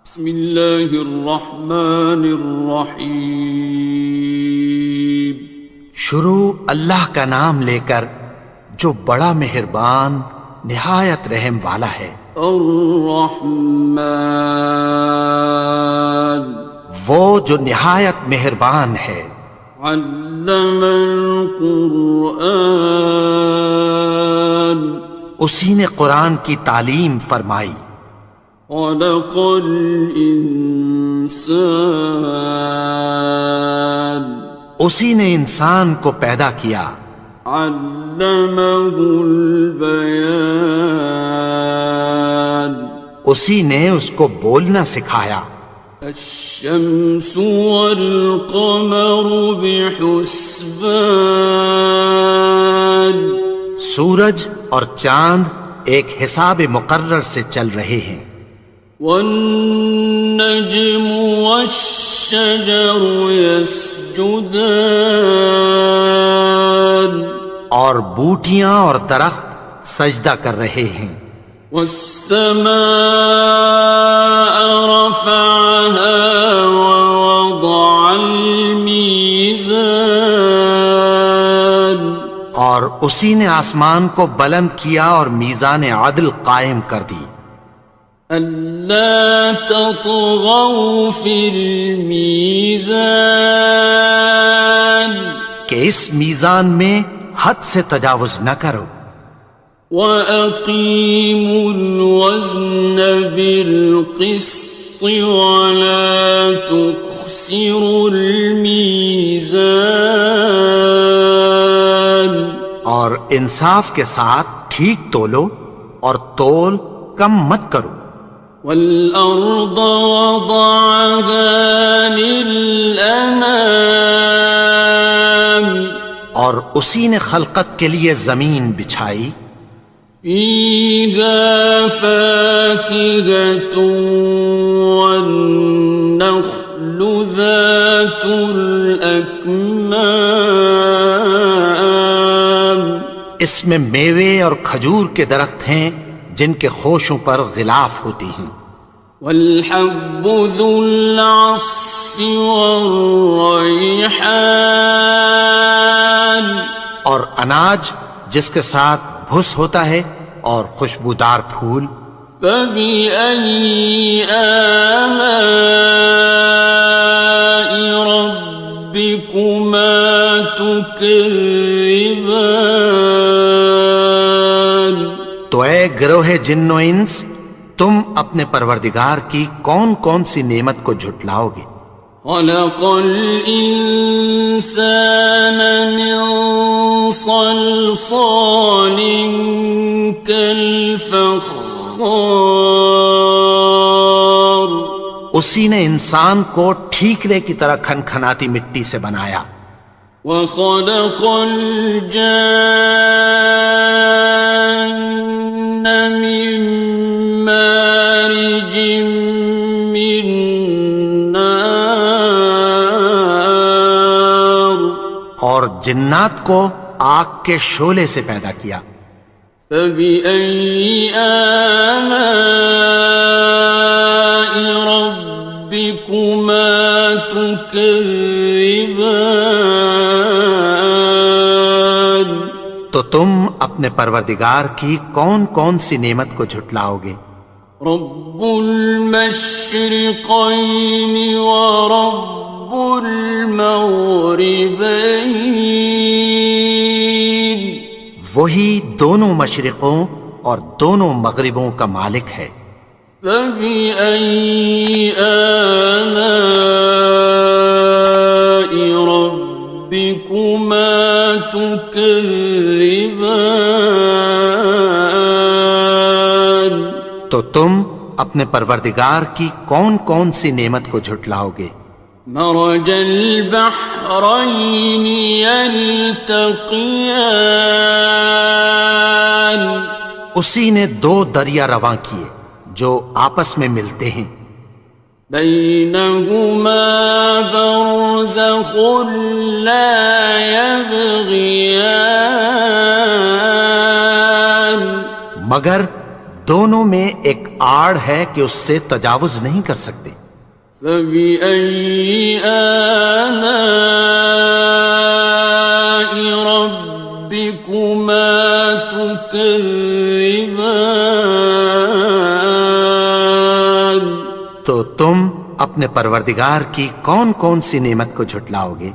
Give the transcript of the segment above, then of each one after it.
بسم اللہ الرحمن الرحیم۔ شروع اللہ کا نام لے کر جو بڑا مہربان نہایت رحم والا ہے۔ الرحمن، وہ جو نہایت مہربان ہے۔ علم القرآن، اسی نے قرآن کی تعلیم فرمائی۔ خلق الانسان، اسی نے انسان کو پیدا کیا۔ علمہ البیان، اسی نے اس کو بولنا سکھایا۔ الشمس والقمر بحسبان، سورج اور چاند ایک حساب مقرر سے چل رہے ہیں۔ والنجم والشجر يسجدان، اور بوٹیاں اور درخت سجدہ کر رہے ہیں۔ والسماء رفعها ووضع الميزان، اور اسی نے آسمان کو بلند کیا اور میزان عدل قائم کر دی۔ ألا تطغوا في الميزان، کہ اس میزان میں حد سے تجاوز نہ کرو۔ وَأَقِيمُوا الْوَزْنَ بِالْقِسْطِ وَلَا تُخْسِرُوا الْمِيزَانَ، اور انصاف کے ساتھ ٹھیک تولو اور تول کم مت کرو۔ وَالْأَرْضَ وَضَعَهَا لِلْأَنَامِ، اور اسی نے خلقت کے لیے زمین بچھائی۔ فِيهَا فَاكِهَةٌ وَالنَّخْلُ ذَاتُ الْأَكْمَامِ، اس میں میوے اور کھجور کے درخت ہیں جن کے خوشوں پر غلاف ہوتی ہیں۔ وَالْحَبُّ ذُو الْعَصْفِ وَالرَّيْحَانِ، اور اناج جس کے ساتھ بھس ہوتا ہے اور خوشبودار پھول۔ فَبِأَيِّ آلَاءِ رَبِّكُمَا تُكَذِّبَانِ، تو اے گروہ جن و انس، تم اپنے پروردگار کی کون کون سی نعمت کو جھٹلاؤ گے؟ خَلَقَ الْإِنسَانَ مِنْ صَلْصَالٍ كَالْفَخَّارِ، اسی نے انسان کو ٹھیکرے کی طرح کھنکھناتی مٹی سے بنایا۔ وَخَلَقَ الْجَانَّ مِن مَّارِجٍ مِّن نَّارٍ، اور جنات کو آگ کے شعلے سے پیدا کیا۔ فَبِأَيِّ آلَاءِ رَبِّكُمَا تُكَذِّبَانِ، تو تم اپنے پروردگار کی کون کون سی نعمت کو جھٹلاؤ گے؟ رب المشرقین ورب المغربین، وہی دونوں مشرقوں اور دونوں مغربوں کا مالک ہے۔ فَبِأَيِّ آلَاءِ رَبِّكُمَا تُكَذِّبَانِ، تو تم اپنے پروردگار کی کون کون سی نعمت کو جھٹلاؤ گے؟ مرج البحرین یلتقیان، اسی نے دو دریا رواں کیے جو آپس میں ملتے ہیں۔ بینہما برزخ لا یبغیان، مگر دونوں میں ایک آڑ ہے کہ اس سے تجاوز نہیں کر سکتے. فبأي آلاء ربكما تكذبان. تو تم اپنے پروردگار کی کون کون سی نعمت کو جھٹلاؤ گے؟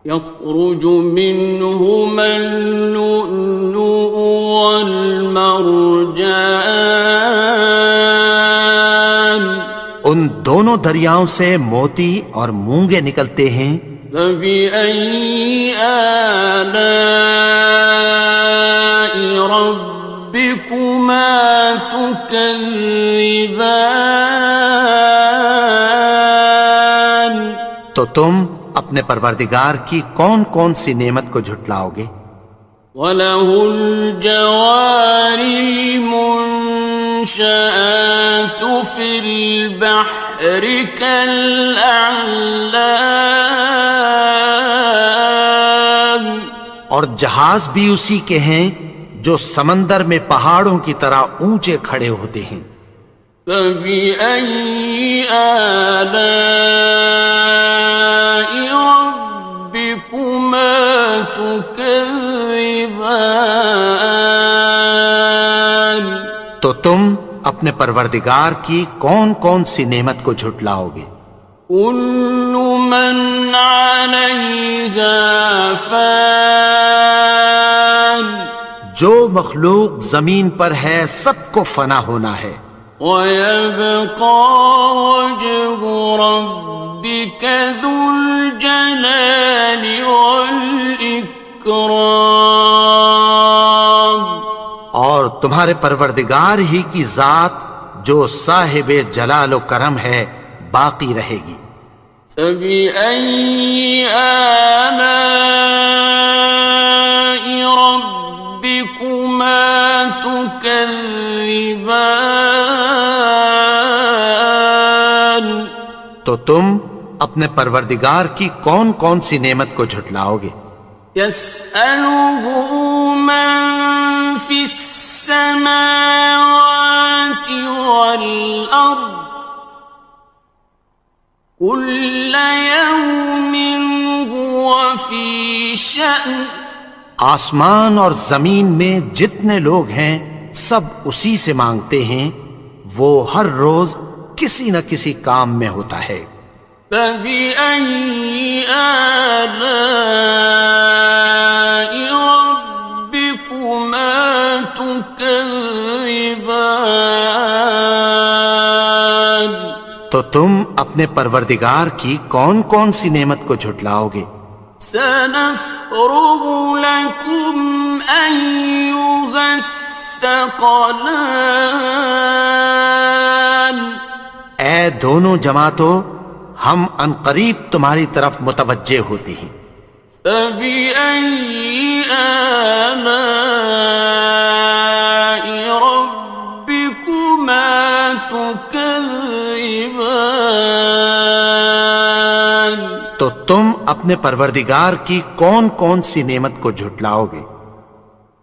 يخرج منهما اللؤلؤ والمرجان. ان دونوں دریاؤں سے موتی اور مونگے نکلتے ہیں. فبأي آلاء ربكما تكذبان. تو تم اپنے پروردگار کی کون کون سی نعمت کو جھٹلاؤ گے؟ وَلَهُ الْجَوَارِ الْمُنشَآتُ فِي الْبَحْرِ كَالْأَعْلَامِ. اور جہاز بھی اسی کے ہیں جو سمندر میں پہاڑوں کی طرح اونچے کھڑے ہوتے ہیں. فَبِأَيِّ آلَاءِ رَبِّكُمَا تُكَذِّبَانِ. تو تم اپنے پروردگار کی کون کون سی نعمت کو جھٹلاؤ گے؟ كُلُّ مَنْ عَلَيْهَا فَانٍ. جو مخلوق زمین پر ہے سب کو فنا ہونا ہے. وَيَبْقَى وَجْهُ رَبِّكَ ذُو الْجَلَالِ وَالْإِكْرَامِ. اور تمہارے پروردگار ہی کی ذات جو صاحب جلال و کرم ہے باقی رہے گی. فَبِأَيِّ آلَاءِ رَبِّكُمَا تُكَذِّبَانِ. تو تم اپنے پروردگار کی کون کون سی نعمت کو جھٹلاؤ گے؟ يَسْأَلُهُ مَن فِي السَّمَاوَاتِ وَالْأَرْضِ كُلَّ يَوْمٍ هُوَ فِي شَأْنٍ. آسمان اور زمین میں جتنے لوگ ہیں سب اسی سے مانگتے ہیں، وہ ہر روز کسی نہ کسی کام میں ہوتا ہے. فَبِأَيِّ آلَاءِ رَبِّكُمَا تُكَذِّبَانِ. تو تم اپنے پروردگار کی کون کون سی نعمت کو جھٹلاؤ گے؟ سَنَفْرُغُ لَكُمْ أَيُّهَ الثَّقَلَانِ. اے دونوں جماعتوں، ہم عنقریب تمہاری طرف متوجہ ہوتے ہیں. فَبِأَيِّ آلَاءِ رَبِّكُمَا تُكَذِّبَانِ. تو تم اپنے پروردگار کی کون کون سی نعمت کو جھٹلاؤ گے؟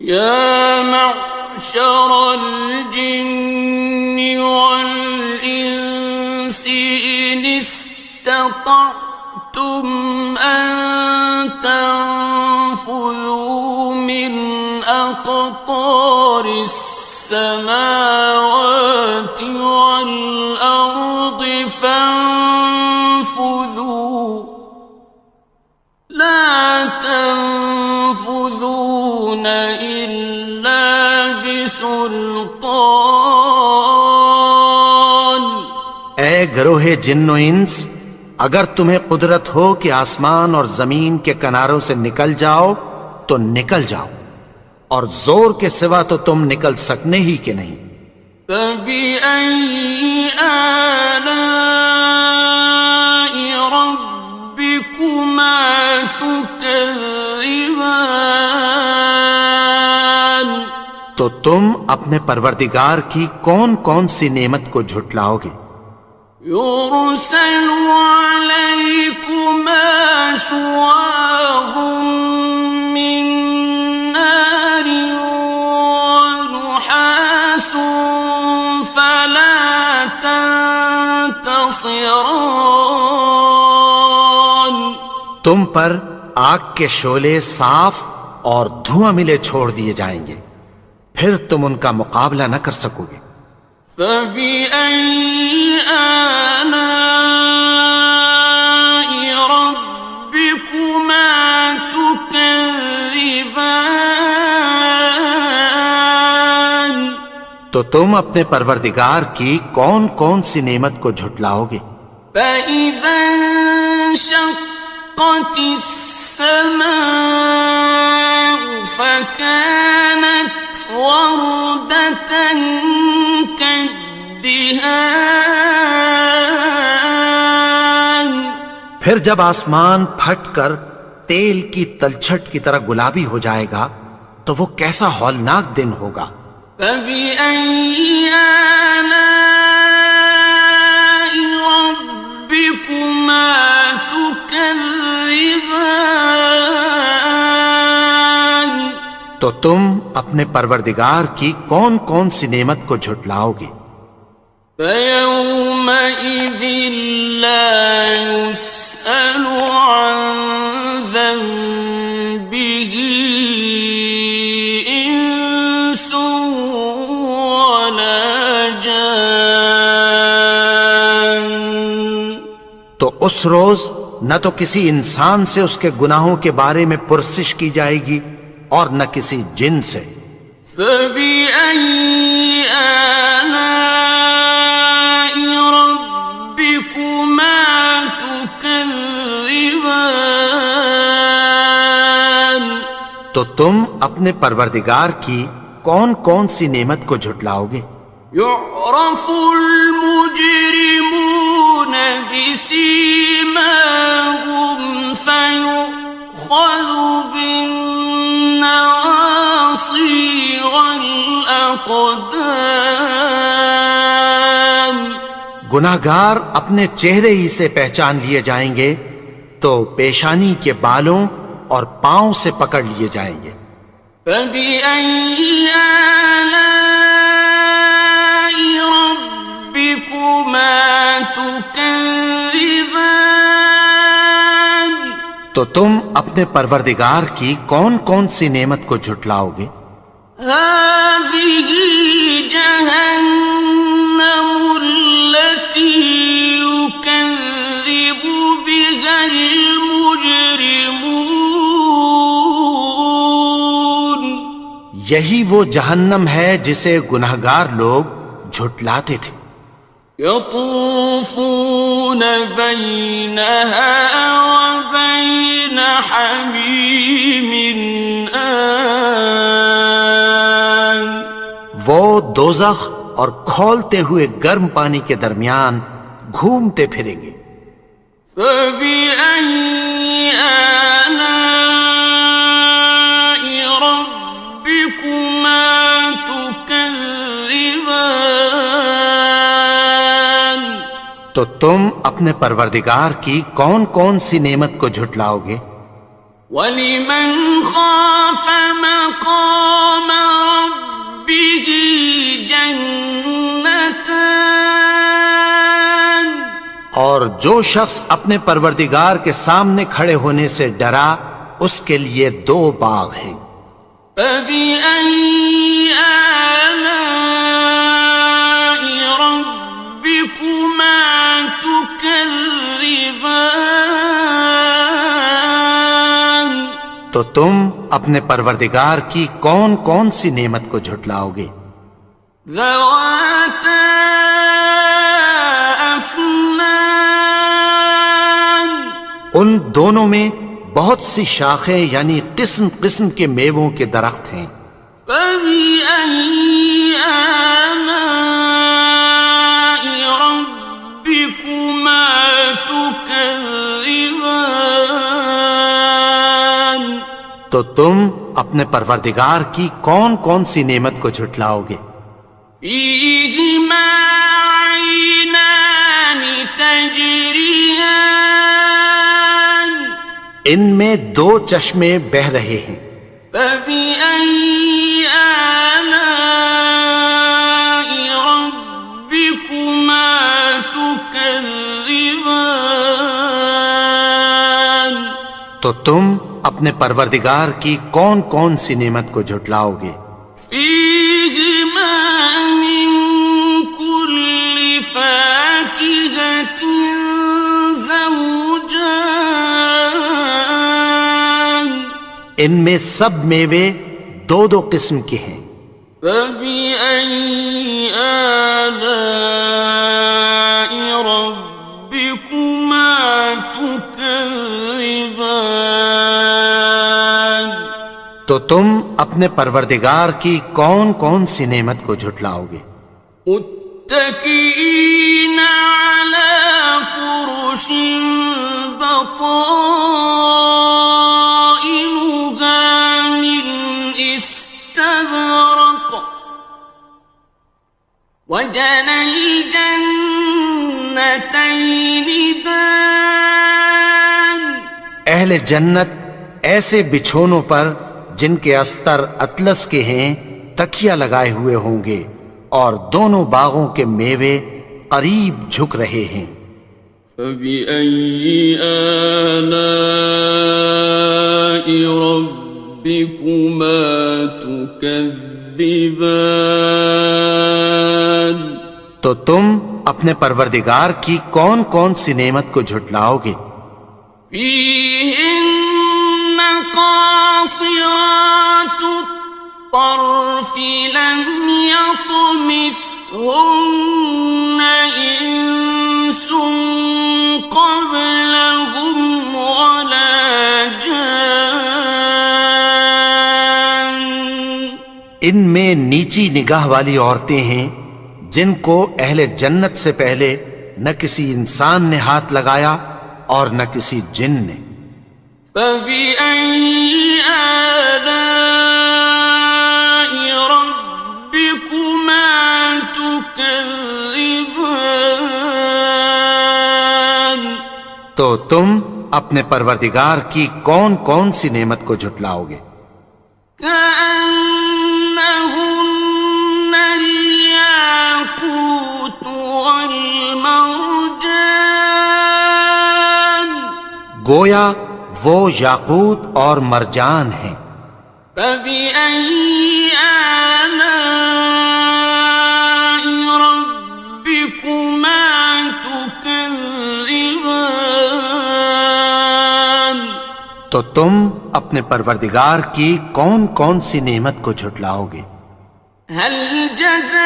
يَا مَعْشَرَ الْجِنِّ وَالْإِنسِ إِنِ اسْتَطَعْتُمْ أَن تَنفُذُوا مِنْ أَقْطَارِ السَّمَاوَاتِ وَالْأَرْضِ فَانفُذُوا لَا تَنفُذُونَ إِلَّا بِسُلْطَانٍ. اے گروہ جن و انس، اگر تمہیں قدرت ہو کہ آسمان اور زمین کے کناروں سے نکل جاؤ تو نکل جاؤ، اور زور کے سوا تو تم نکل سکنے ہی کہ نہیں. فَبِأَيِّ آلَاءِ رَبِّكُمَا تُكَذِّبَانِ. تو تم اپنے پروردگار کی کون کون سی نعمت کو جھٹلاؤ گے؟ يُرْسَلُ عَلَيْكُمَا شُوَاظٌ مِّن نَّارٍ وَنُحَاسٌ خاصران. تم پر آگ کے شعلے صاف اور دھواں ملے چھوڑ دیے جائیں گے، پھر تم ان کا مقابلہ نہ کر سکو گے۔ فبأي آلاء ربكما تكذبان. تو تم اپنے پروردگار کی کون کون سی نعمت کو جھٹلاؤ گے؟ فإذا انشقت السماء فكانت وردة كالدهان. پھر جب آسمان پھٹ کر تیل کی تلچھٹ کی طرح گلابی ہو جائے گا تو وہ کیسا ہولناک دن ہوگا۔ فبأي آلاء ربكما تكذبان. تو تم اپنے پروردگار کی کون کون سی نعمت کو جھٹلاؤ گے؟ فيومئذ لا يسأل عن ذنبه إنس ولا جان. تو اس روز نہ تو کسی انسان سے اس کے گناہوں کے بارے میں پرسش کی جائے گی اور نہ کسی جن سے۔ فبأي آلاء ربكما تكذبان. تو تم اپنے پروردگار کی کون کون سی نعمت کو جھٹلاؤ گے؟ يعرف المجرمون بسيماهم فيؤخذ بالنواصي والأقدام. گناہگار اپنے چہرے ہی سے پہچان لیے جائیں گے تو پیشانی کے بالوں اور پاؤں سے پکڑ لیے جائیں گے۔ فبأي آلاء ربكما تكذبان. تو تم اپنے پروردگار کی کون کون سی نعمت کو جھٹلاؤ گے؟ هذه جهنم التي يكذب بها المجرمون. یہی وہ جہنم ہے جسے گناہگار لوگ جھٹلاتے تھے۔ يطوفون بينها وبين حميم آن. وہ دوزخ اور کھولتے ہوئے گرم پانی کے درمیان گھومتے پھریں گے۔ فبأي آلاء ربكما تكذبان. تو تم اپنے پروردگار کی کون کون سی نعمت کو جھٹلاؤ گے؟ وَلِمَنْ خَافَ مَقَامَ رَبِّهِ جَنَّتَانِ. اور جو شخص اپنے پروردگار کے سامنے کھڑے ہونے سے ڈرا اس کے لیے دو باغ ہیں۔ فَبِأَيِّ آلَاءِ رَبِّكُمَا تُكَذِّبَانِ. تو تم اپنے پروردگار کی کون کون سی نعمت کو جھٹلاؤ گے؟ ذَوَاتَا أَفْنَانٍ. ان دونوں میں بہت سی شاخیں یعنی قسم قسم کے میووں کے درخت ہیں۔ فَبِأَيِّ آلَاءِ رَبِّكُمَا تُكَذِّبَانِ. تو تم اپنے پروردگار کی کون کون سی نعمت کو جھٹلاؤ گے؟ فِيهِمَا عَيْنَانِ تَجْرِيَانِ. ان میں دو چشمے بہہ رہے ہیں۔ فَبِأَيِّ آلَاءِ رَبِّكُمَا تُكَذِّبَانِ. تكذبان تو تم اپنے پروردگار کی کون کون سی نعمت کو جھٹلاؤ گے؟ فيهما من كل فاكهة زوجان ان میں سب میوے دو دو قسم کے ہیں۔ فبأي آلاء ربكما تكذبان تو تم اپنے پروردگار کی کون کون سی نعمت کو جھٹلاؤ گے؟ متكئين على فرش بطائنها من استبرق وجنى الجنتين دان اہل جنت ایسے بچھونوں پر جن کے استر اطلس کے ہیں تکیہ لگائے ہوئے ہوں گے، اور دونوں باغوں کے میوے قریب جھک رہے ہیں۔ فبأي آلاء ربكما تكذبان تو تم اپنے پروردگار کی کون کون سی نعمت کو جھٹلاؤ گے؟ فيهن قاصرات الطرف لم يطمثهن إنس قبلهم ولا جان ان میں نیچی نگاہ والی عورتیں ہیں جن کو اہل جنت سے پہلے نہ کسی انسان نے ہاتھ لگایا اور نہ کسی جن نے۔ فبأي آلاء ربكما تكذبان تو تم اپنے پروردگار کی کون کون سی نعمت کو جھٹلاؤ گے؟ كأنهن الياقوت والمرجان گویا وہ یاقوت اور مرجان ہیں۔ فبأي آلاء ربكما تكذبان تو تم اپنے پروردگار کی کون کون سی نعمت کو جھٹلاؤ گے؟ هل جزاء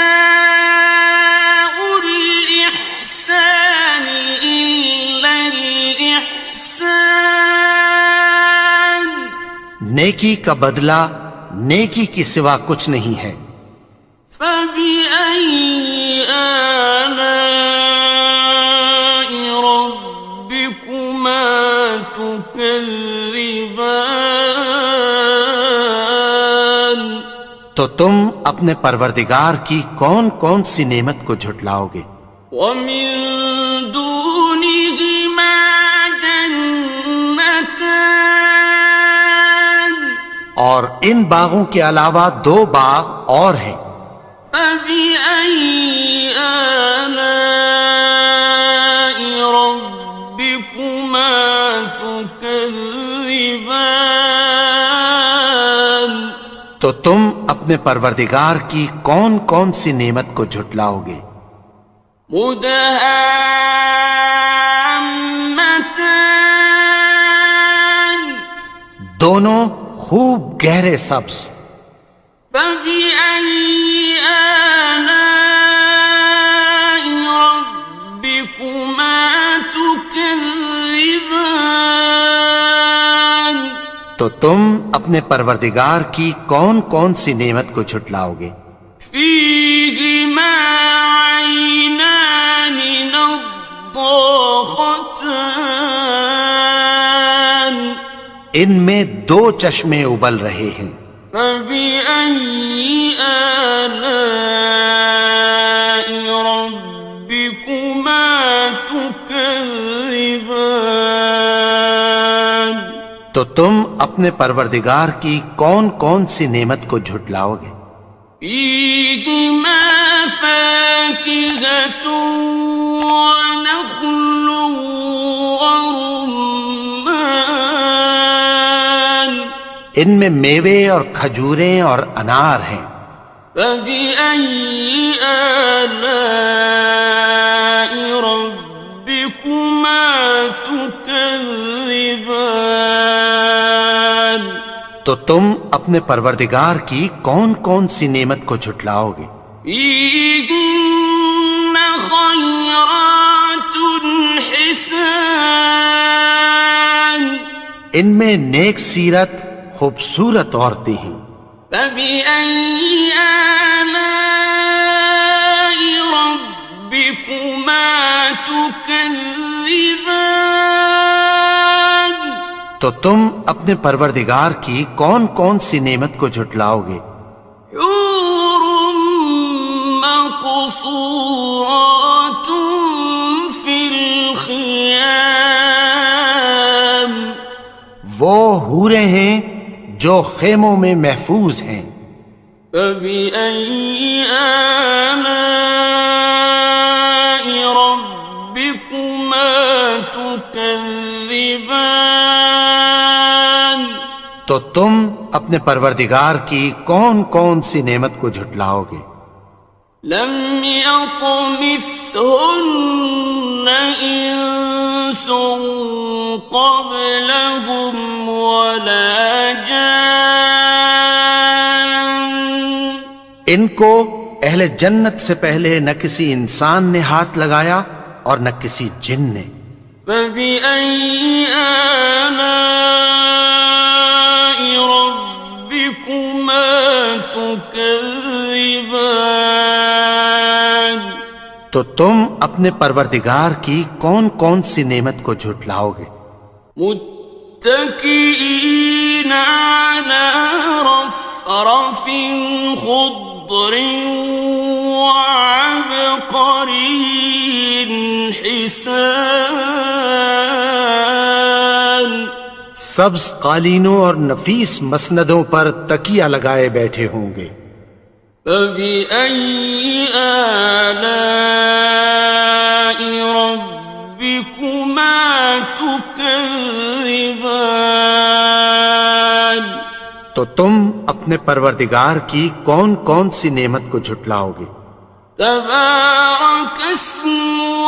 الإحسان إلا الإحسان نیکی کا بدلہ نیکی کی سوا کچھ نہیں ہے۔ فبأي آلاء ربكما تكذبان تو تم اپنے پروردگار کی کون کون سی نعمت کو جھٹلاؤ گے؟ ومن دونهما جنتان اور ان باغوں کے علاوہ دو باغ اور ہیں۔ فبأي آلاء ربكما تكذبان تو تم اپنے پروردگار کی کون کون سی نعمت کو جھٹلاؤ گے؟ مدهامتان دونوں خوب گہرے سبز۔ فبأي آلاء ربكما تكذبان تو تم اپنے پروردگار کی کون کون سی نعمت کو جھٹلاؤ گے؟ فيهما عينان نضاختان ان میں دو چشمے ابل رہے ہیں۔ فبأي آلاء ربكما تكذبان تو تم اپنے پروردگار کی کون کون سی نعمت کو جھٹلاؤ گے؟ فيهما فاكهة ونخل ورمان ان میں میوے اور کھجوریں اور انار ہیں. فبأي آلاء ربكما تكذبان تو تم اپنے پروردگار کی کون کون سی نعمت کو جھٹلاؤ گے؟ فيهن خيرات حسان ان میں نیک سیرت خوبصورت عورتیں ہیں. فبأي آلاء ربكما تكذبان تو تم اپنے پروردگار کی کون کون سی نعمت کو جھٹلاؤ گے؟ حور مقصورات في الخيام وہ حوریں ہیں جو خیموں میں محفوظ ہیں. فبأي آلاء ربكما تكذبان تو تم اپنے پروردگار کی کون کون سی نعمت کو جھٹلاؤ گے؟ لم يطمثهن إنس قبلهم ولا جان ان کو اہل جنت سے پہلے نہ کسی انسان نے ہاتھ لگایا اور نہ کسی جن نے. فبأي آلاء ربكما تكذبان تو تم اپنے پروردگار کی کون کون سی نعمت کو جھٹلاؤ گے؟ متكئين على رفرف خضر وعبقري حسان سبز قالینوں اور نفیس مسندوں پر تکیہ لگائے بیٹھے ہوں گے. فبأي آلاء ربكما تكذبان تو تم اپنے پروردگار کی کون کون سی نعمت کو جھٹلاؤ گے؟ تبارك اسم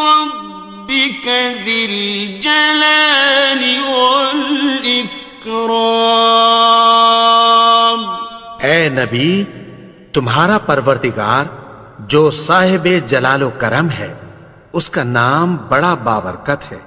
ربك ذي الجلال والإكرام اے نبی، تمہارا پروردگار جو صاحب جلال و کرم ہے، اس کا نام بڑا بابرکت ہے.